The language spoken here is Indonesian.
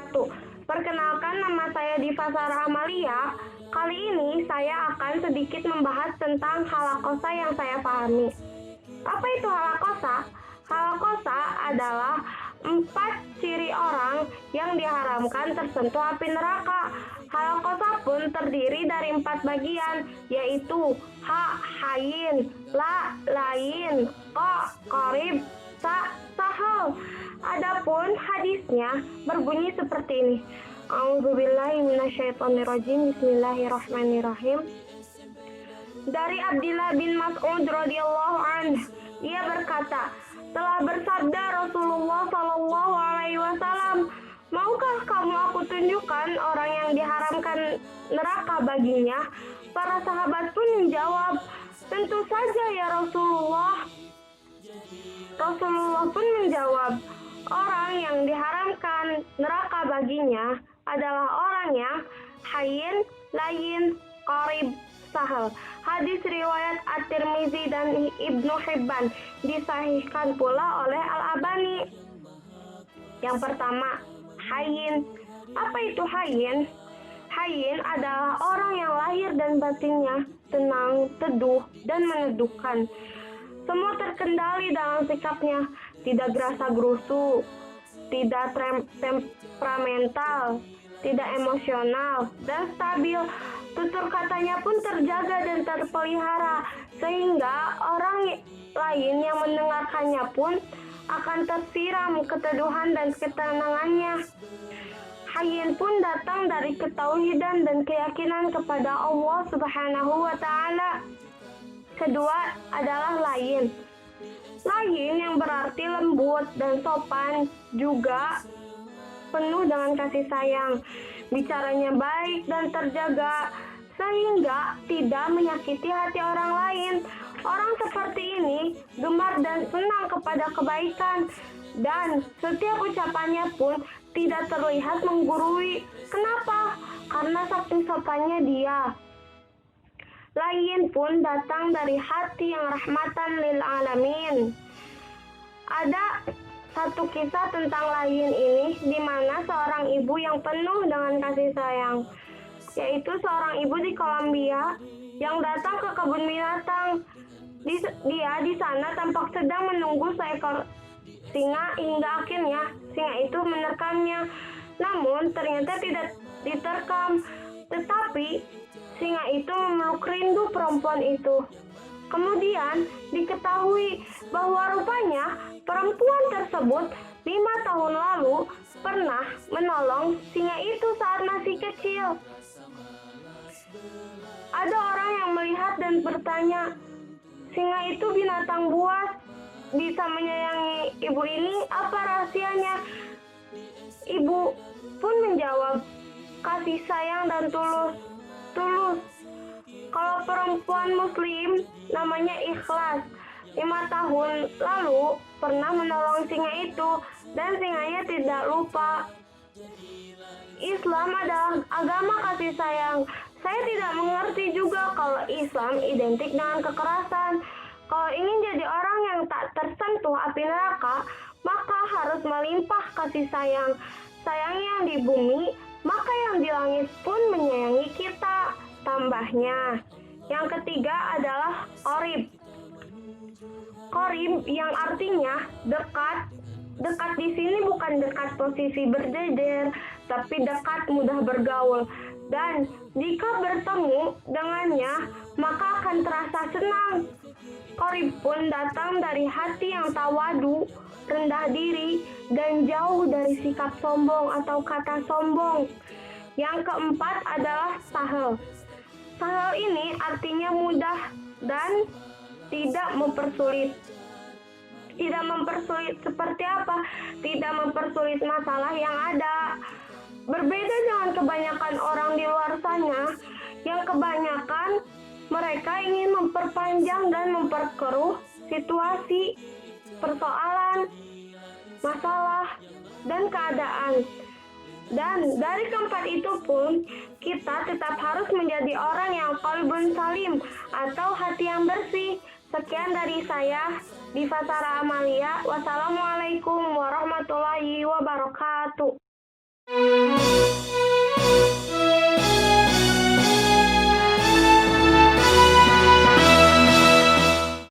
wabarakatuh. Perkenalkan, nama saya Diva Sarah Amalia. Kali ini saya akan sedikit membahas tentang halakosa yang saya pahami. Apa itu halakosa? Halakosa adalah 4 ciri orang yang diharamkan tersentuh api neraka. Halakosa pun terdiri dari 4 bagian, yaitu ha, hayin, la, lain, ko, korib, sahal. Adapun hadisnya berbunyi seperti ini. A'udzubillahi minasyaitonirrajim. Bismillahirrahmanirrahim. Dari Abdillah bin Mas'ud radhiyallahu anhu, ia berkata, telah bersabda Rasulullah Shallallahu alaihi wasallam, maukah kamu aku tunjukkan orang yang diharamkan neraka baginya? Para sahabat pun menjawab, tentu saja ya Rasulullah. Rasulullah pun menjawab, orang yang diharamkan neraka baginya adalah orang yang hayin, layin, qarib, sahal. Hadis riwayat At-Tirmizi dan Ibnu Hibban, disahihkan pula oleh Al-Albani. Yang pertama, hayin. Apa itu hayin? Hayin adalah orang yang lahir dan batinnya tenang, teduh, dan meneduhkan. Semua terkendali dalam sikapnya, tidak gerasa gerusu, tidak temperamental, tidak emosional, dan stabil. Tutur katanya pun terjaga dan terpelihara, sehingga orang lain yang mendengarkannya pun akan tersiram keteduhan dan ketenangannya. Hayin pun datang dari ketauhidan dan keyakinan kepada Allah Subhanahu wa Ta'ala. Kedua adalah layin. Layin yang berarti lembut dan sopan, juga penuh dengan kasih sayang. Bicaranya baik dan terjaga, sehingga tidak menyakiti hati orang lain. Orang seperti ini gemar dan senang kepada kebaikan, dan setiap ucapannya pun tidak terlihat menggurui. Kenapa? Karena saking sopannya dia. Lain pun datang dari hati yang rahmatan lil alamin. Ada satu kisah tentang lain ini, di mana seorang ibu yang penuh dengan kasih sayang, yaitu seorang ibu di Kolombia yang datang ke kebun binatang. Dia di sana tampak sedang menunggu seekor singa hingga akhirnya singa itu menerkamnya. Namun ternyata tidak diterkam, tetapi singa itu memeluk rindu perempuan itu. Kemudian diketahui bahwa rupanya perempuan tersebut 5 tahun lalu pernah menolong singa itu saat masih kecil. Ada orang yang melihat dan bertanya, singa itu binatang buas, bisa menyayangi ibu ini, apa rahasianya? Ibu pun menjawab, kasih sayang dan tulus. Kalau perempuan muslim namanya ikhlas. 5 tahun lalu pernah menolong singa itu, dan singanya tidak lupa. Islam adalah agama kasih sayang. Saya tidak mengerti juga kalau Islam identik dengan kekerasan. Kalau ingin jadi orang yang tak tersentuh api neraka, maka harus melimpah kasih sayang. Sayang yang di bumi, maka yang di langit pun menyayangi kita. Tambahnya, yang ketiga adalah qorib. Qorib yang artinya dekat. Dekat di sini bukan dekat posisi berjejer, tapi dekat mudah bergaul. Dan jika bertemu dengannya, maka akan terasa senang. Qorib pun datang dari hati yang tawadu, rendah diri, dan jauh dari sikap sombong atau kata sombong. Yang keempat adalah sahal. Sahal ini artinya mudah dan tidak mempersulit. Tidak mempersulit seperti apa? Tidak mempersulit masalah yang ada. Berbeda dengan kebanyakan orang di luar sana, yang kebanyakan mereka ingin memperpanjang dan memperkeruh situasi, persoalan, masalah, dan keadaan. Dan dari keempat itu pun, kita tetap harus menjadi orang yang qalbun salim atau hati yang bersih. Sekian dari saya, Diva Sarah Amalia. Wassalamualaikum warahmatullahi wabarakatuh.